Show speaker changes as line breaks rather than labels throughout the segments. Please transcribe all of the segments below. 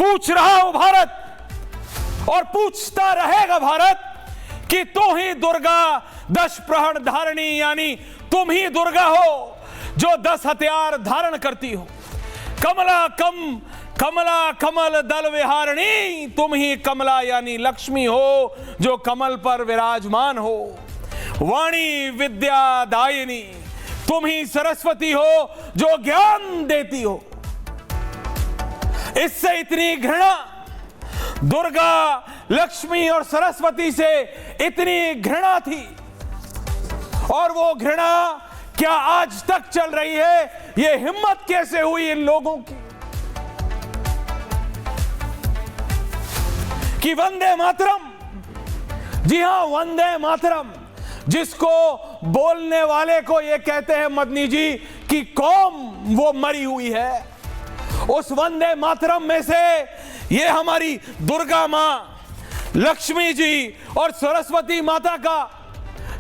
पूछ रहा हूं भारत और पूछता रहेगा भारत कि तू ही दुर्गा 10 प्रहर धारणी, यानी तुम ही दुर्गा हो जो 10 हथियार धारण करती हो। कमला कमल दल विहारिणी, तुम ही कमला यानी लक्ष्मी हो जो कमल पर विराजमान हो। वाणी विद्या दायिनी, तुम ही सरस्वती हो जो ज्ञान देती हो। इससे इतनी घृणा, दुर्गा लक्ष्मी और सरस्वती से इतनी घृणा थी, और वो घृणा क्या आज तक चल रही है? ये हिम्मत कैसे हुई इन लोगों की कि वंदे मातरम, जी हां वंदे मातरम, जिसको बोलने वाले को ये कहते हैं मदनी जी कि कौम वो मरी हुई है, उस वंदे मातरम में से ये हमारी दुर्गा मां, लक्ष्मी जी और सरस्वती माता का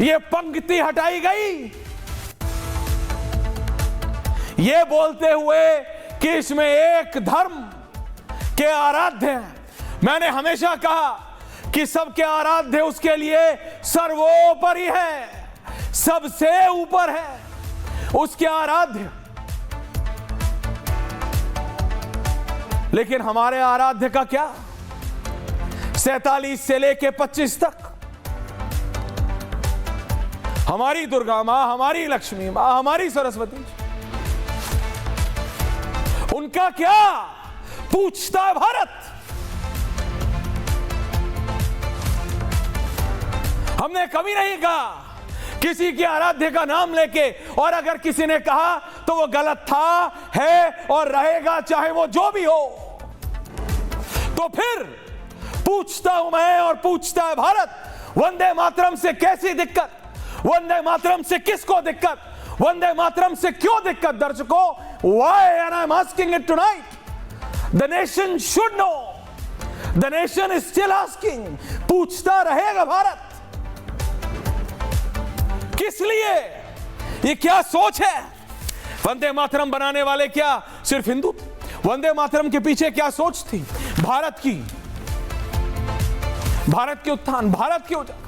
ये पंक्ति हटाई गई, ये बोलते हुए कि इसमें एक धर्म के आराध्य हैं। मैंने हमेशा कहा कि सबके आराध्य उसके लिए सर्वोपरि है, सबसे ऊपर है उसके आराध्य। लेकिन हमारे आराध्य का क्या? 47 से लेके 25 तक हमारी दुर्गा मां, हमारी लक्ष्मी मां, हमारी सरस्वती, उनका क्या पूछता है भारत? हमने कभी नहीं कहा किसी के आराध्य का नाम लेके, और अगर किसी ने कहा तो वो गलत था, है और रहेगा, चाहे वो जो भी हो। तो फिर पूछता हूं मैं और पूछता है भारत, वंदे मातरम से कैसी दिक्कत? वंदे मातरम से किसको दिक्कत? वंदे मातरम से क्यों दिक्कत दर्शकों? Why? And I'm asking it tonight. The nation should know. The nation is still asking. पूछता रहेगा भारत, किस लिए? ये क्या सोच है? वंदे मातरम बनाने वाले क्या सिर्फ हिंदू? वंदे मातरम के पीछे क्या सोच थी भारत की? भारत के उत्थान, भारत की उजागर।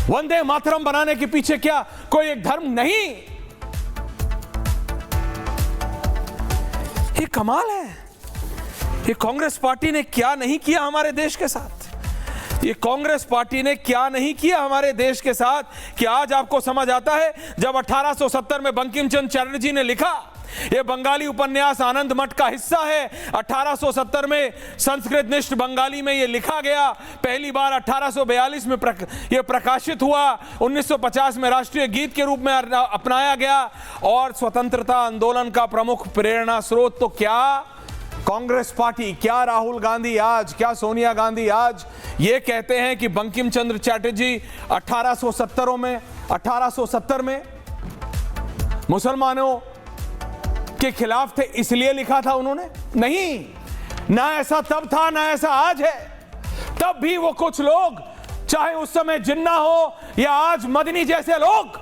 वंदे मातरम बनाने के पीछे क्या कोई एक धर्म नहीं? ये कमाल है। ये कांग्रेस पार्टी ने क्या नहीं किया हमारे देश के साथ? ये कांग्रेस पार्टी ने क्या नहीं किया हमारे देश के साथ कि आज आपको समझ आता है? जब 1870 में बंकिम चंद्र चटर्जी ने लिखा, यह बंगाली उपन्यास आनंद मठ का हिस्सा है। 1870 में संस्कृतनिष्ठ बंगाली में यह लिखा गया, पहली बार 1842 में यह प्रकाशित हुआ, 1950 में राष्ट्रीय गीत के रूप में अपनाया गया, और स्वतंत्रता आंदोलन का प्रमुख प्रेरणा स्रोत तो क्या कांग्रेस पार्टी, क्या राहुल गांधी आज, क्या सोनिया गांधी आज ये कहते हैं कि बंकिम चंद्र चटर्जी 1870 में मुसलमानों के खिलाफ थे इसलिए लिखा था उन्होंने? नहीं, ना ऐसा तब था ना ऐसा आज है। तब भी वो कुछ लोग, चाहे उस समय जिन्ना हो या आज मदनी जैसे लोग,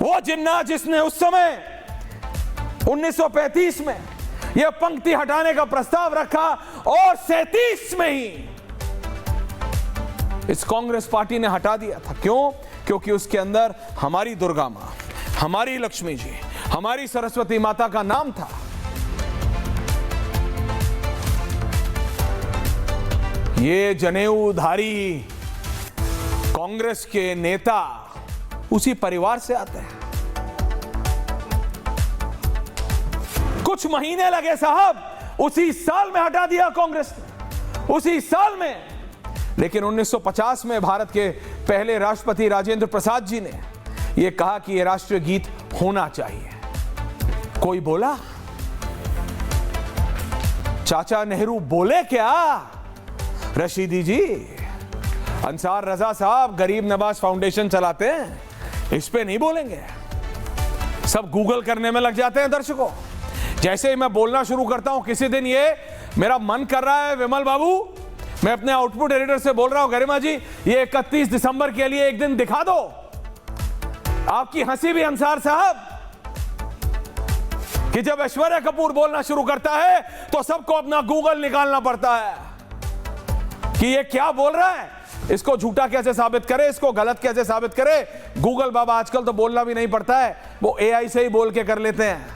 वो जिन्ना जिसने उस समय 1935 में यह पंक्ति हटाने का प्रस्ताव रखा और 37 में ही इस कांग्रेस पार्टी ने हटा दिया था। क्यों? क्योंकि उसके अंदर हमारी दुर्गा मां, हमारी लक्ष्मी जी, हमारी सरस्वती माता का नाम था। ये जनेऊधारी कांग्रेस के नेता उसी परिवार से आते हैं। कुछ महीने लगे साहब, उसी साल में हटा दिया कांग्रेस ने, उसी साल में। लेकिन 1950 में भारत के पहले राष्ट्रपति राजेंद्र प्रसाद जी ने यह कहा कि यह राष्ट्रीय गीत होना चाहिए। कोई बोला? चाचा नेहरू बोले क्या? रशीदी जी, अंसार रजा साहब गरीब नवाज फाउंडेशन चलाते हैं, इस पे नहीं बोलेंगे। सब गूगल करने में लग जाते हैं दर्शकों। जैसे ही मैं बोलना शुरू करता हूं, किसी दिन ये मेरा मन कर रहा है, विमल बाबू, मैं अपने आउटपुट एडिटर से बोल रहा हूं, गरिमा जी ये 31 दिसंबर के लिए एक दिन दिखा दो। आपकी हंसी भी अंसार साहब, कि जब ऐश्वर्या कपूर बोलना शुरू करता है तो सबको अपना गूगल निकालना पड़ता है कि ये क्या बोल रहा है, इसको झूठा कैसे साबित करे, इसको गलत कैसे साबित करे। गूगल बाबा आजकल तो बोलना भी नहीं पड़ता है, वो एआई से ही बोल के कर लेते हैं।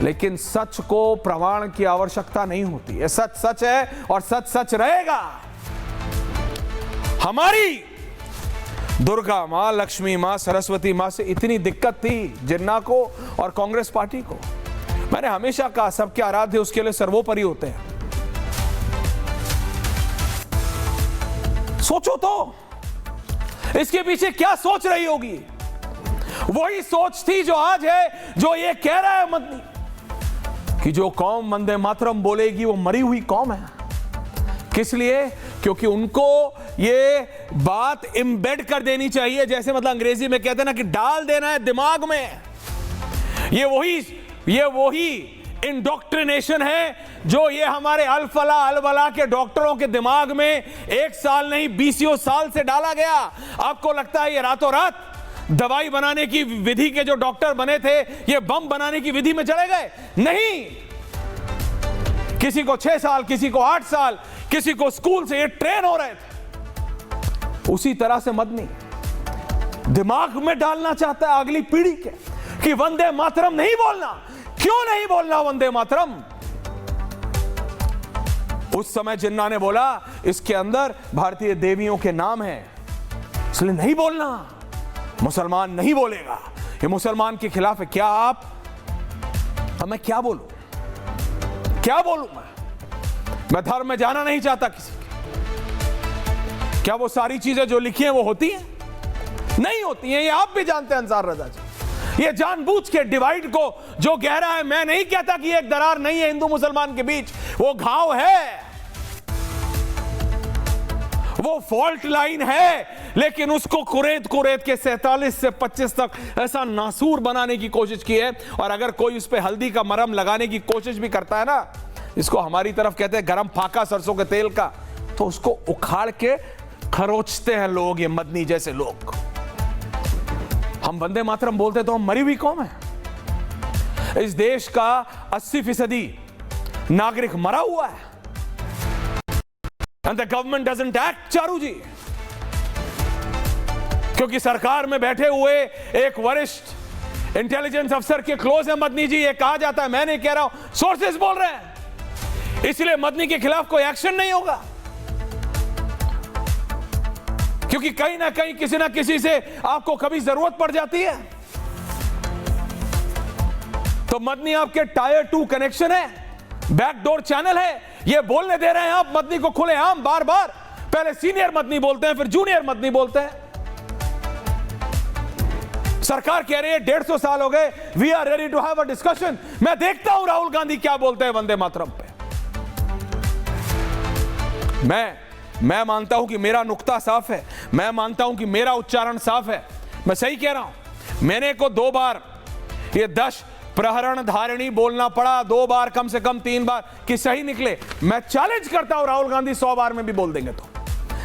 लेकिन सच को प्रमाण की आवश्यकता नहीं होती है। सच सच है और सच सच रहेगा। हमारी दुर्गा मां, लक्ष्मी मां, सरस्वती मां से इतनी दिक्कत थी जिन्ना को और कांग्रेस पार्टी को। मैंने हमेशा कहा सबके आराध्य उसके लिए सर्वोपरि होते हैं। सोचो तो इसके पीछे क्या सोच रही होगी। वही सोच थी जो आज है, जो ये कह रहा है मदनी कि जो कौम वंदे मातरम बोलेगी वो मरी हुई कौम है। किस लिए? क्योंकि उनको ये बात एम्बेड कर देनी चाहिए, जैसे मतलब अंग्रेजी में कहते हैं ना कि डाल देना है दिमाग में। ये वही इंडोक्ट्रिनेशन है जो ये हमारे अलफला अलवला के डॉक्टरों के दिमाग में 1 साल नहीं 20 साल से डाला गया। आपको लगता है ये रातों रात दवाई बनाने की विधि के जो डॉक्टर बने थे ये बम बनाने की विधि में चले गए? नहीं, किसी को 6 साल, किसी को 8 साल, किसी को स्कूल से ये ट्रेन हो रहे थे। उसी तरह से मदनी दिमाग में डालना चाहता है अगली पीढ़ी के कि वंदे मातरम नहीं बोलना। क्यों नहीं बोलना वंदे मातरम? उस समय जिन्ना ने बोला इसके अंदर भारतीय देवियों के नाम है, इसलिए नहीं बोलना। मुसलमान नहीं बोलेगा, ये मुसलमान के खिलाफ है। क्या अब मैं क्या बोलूं? क्या बोलूं मैं धर्म में जाना नहीं चाहता किसी के। क्या वो सारी चीजें जो लिखी हैं वो होती हैं? नहीं होती हैं। ये आप भी जानते हैं अंसार रजा जी। ये जानबूझ के डिवाइड को जो कह रहा है, मैं नहीं कहता कि एक दरार नहीं है हिंदू मुसलमान के बीच, वो घाव है, वो फॉल्ट लाइन है, लेकिन उसको कुरेद के 47 से 25 तक ऐसा नासूर बनाने की कोशिश की है। और अगर कोई उस पर हल्दी का मरहम लगाने की कोशिश भी करता है ना, इसको हमारी तरफ कहते हैं गरम फाका सरसों के तेल का, तो उसको उखाड़ के खरोचते हैं लोग, ये मदनी जैसे लोग। हम वंदे मातरम बोलते तो हम मरी हुई कौम है। इस देश का 80% नागरिक मरा हुआ है। And the government doesn't act, Charu जी। क्योंकि सरकार में बैठे हुए एक वरिष्ठ इंटेलिजेंस अफसर के क्लोज है मदनी जी। ये कहा जाता है, मैं नहीं कह रहा हूं, सोर्सेस बोल रहे हैं, इसलिए मदनी के खिलाफ कोई एक्शन नहीं होगा। क्योंकि कहीं ना कहीं किसी ना किसी से आपको कभी जरूरत पड़ जाती है। तो मदनी आपके टायर 2 कनेक्शन है, बैकडोर चैनल है। ये बोलने दे रहे हैं आप मदनी को खुलेआम बार बार। पहले सीनियर मदनी बोलते हैं, फिर जूनियर मदनी बोलते हैं। सरकार कह रही है 150 साल हो गए, we are ready to have a discussion. मैं देखता हूं राहुल गांधी क्या बोलते हैं वंदे मातरम पे। मैं मानता हूं कि मेरा नुक्ता साफ है, मैं मानता हूं कि मेरा उच्चारण साफ है, मैं सही कह रहा हूं। मैंने को 2 बार ये 10 प्रहरण धारणी बोलना पड़ा, 2 बार कम से कम 3 बार कि सही निकले। मैं चैलेंज करता हूं राहुल गांधी 100 बार में भी बोल देंगे तो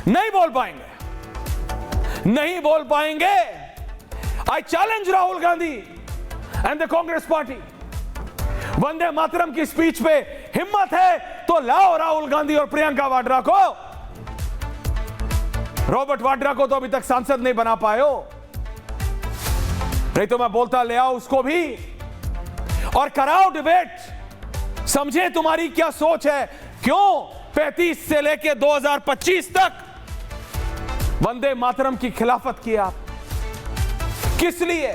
नहीं बोल पाएंगे, नहीं बोल पाएंगे। I challenge Rahul Gandhi and the Congress party. Vande Mataram की स्पीच पे हिम्मत है तो लाओ राहुल गांधी और प्रियंका वाड्रा को। रॉबर्ट वाड्रा को तो अभी तक सांसद नहीं बना पाए हो, नहीं तो मैं बोलता ले आओ उसको भी और कराओ डिबेट। समझे तुम्हारी क्या सोच है, क्यों 35 से लेके 2025 तक वंदे मातरम की खिलाफत की आप, किस लिए,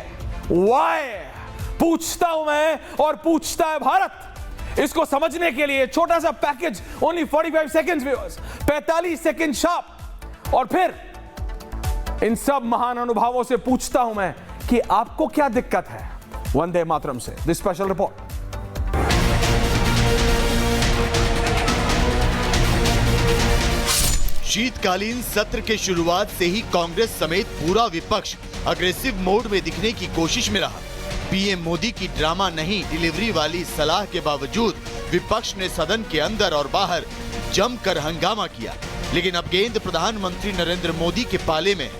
वाई, पूछता हूं मैं और पूछता है भारत। इसको समझने के लिए छोटा सा package, only 45 seconds viewers, 45 second sharp. और फिर इन सब महान अनुभवों से पूछता हूं मैं कि आपको क्या दिक्कत है वंदे मातरम से। This special report.
शीतकालीन सत्र के शुरुआत से ही कांग्रेस समेत पूरा विपक्ष अग्रेसिव मोड में दिखने की कोशिश में रहा। पीएम मोदी की ड्रामा नहीं डिलीवरी वाली सलाह के बावजूद विपक्ष ने सदन के अंदर और बाहर जमकर हंगामा किया। लेकिन अब गेंद प्रधानमंत्री नरेंद्र मोदी के पाले में।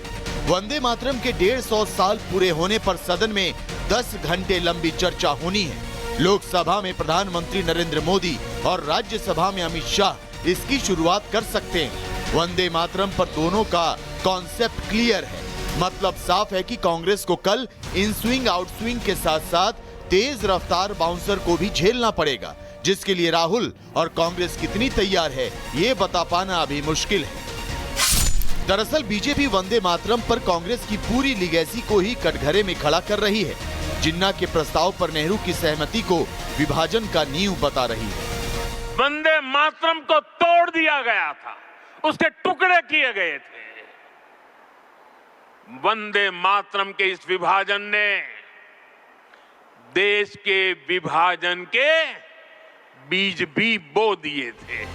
वंदे मातरम के 150 साल पूरे होने पर सदन में 10 घंटे लंबी चर्चा होनी है। लोकसभा में प्रधानमंत्री नरेंद्र मोदी और राज्यसभा में अमित शाह इसकी शुरुआत कर सकते हैं। वंदे मातरम पर दोनों का कॉन्सेप्ट क्लियर है। मतलब साफ है कि कांग्रेस को कल इन स्विंग आउट स्विंग के साथ साथ तेज रफ्तार बाउंसर को भी झेलना पड़ेगा, जिसके लिए राहुल और कांग्रेस कितनी तैयार है ये बता पाना अभी मुश्किल है। दरअसल बीजेपी वंदे मातरम पर कांग्रेस की पूरी लीगेसी को ही कटघरे में खड़ा कर रही है। जिन्ना के प्रस्ताव पर नेहरू की सहमति को विभाजन का नींव बता रही है।
वंदे मातरम को तोड़ दिया गया था, उसके टुकड़े किए गए थे। वंदे मातरम के इस विभाजन ने देश के विभाजन के बीज भी बो दिए थे।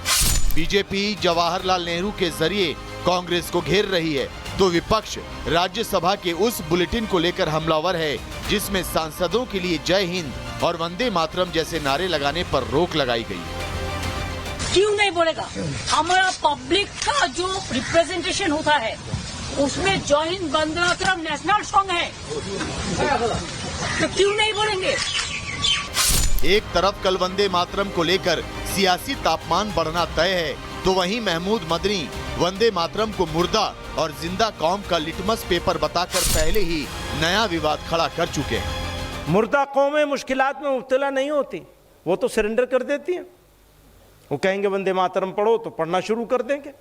बीजेपी जवाहरलाल नेहरू के जरिए कांग्रेस को घेर रही है, तो विपक्ष राज्यसभा के उस बुलेटिन को लेकर हमलावर है जिसमें सांसदों के लिए जय हिंद और वंदे मातरम जैसे नारे लगाने पर रोक लगाई गई है।
क्यों नहीं बोलेगा? हमारा पब्लिक का जो रिप्रेजेंटेशन होता है उसमें जय हिंद वंदे मातरम नेशनल सॉन्ग है, तो क्यों नहीं बोलेंगे?
एक तरफ कल वंदे मातरम को लेकर सियासी तापमान बढ़ना तय है, तो वहीं महमूद मदनी वंदे मातरम को मुर्दा और जिंदा कौम का लिटमस पेपर बताकर पहले ही नया विवाद खड़ा कर चुके हैं।
मुर्दा कौमें मुश्किलात में मुब्तला नहीं होती, वो तो सरेंडर कर देती हैं। वो कहेंगे वंदे मातरम पढ़ो तो पढ़ना शुरू कर देंगे।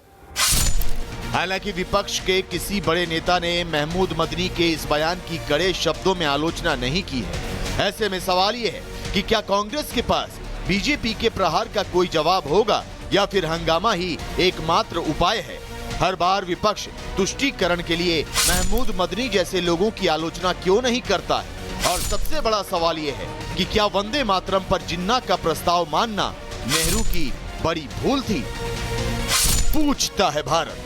हालांकि विपक्ष के किसी बड़े नेता ने महमूद मदनी के इस बयान की कड़े शब्दों में आलोचना नहीं की है। ऐसे में सवाल ये है कि क्या कांग्रेस के पास बीजेपी के प्रहार का कोई जवाब होगा या फिर हंगामा ही एकमात्र उपाय है। हर बार विपक्ष तुष्टीकरण के लिए महमूद मदनी जैसे लोगों की आलोचना क्यों नहीं करता है। और सबसे बड़ा सवाल ये है कि क्या वंदे मातरम पर जिन्ना का प्रस्ताव मानना नेहरू की बड़ी भूल थी? पूछता है भारत।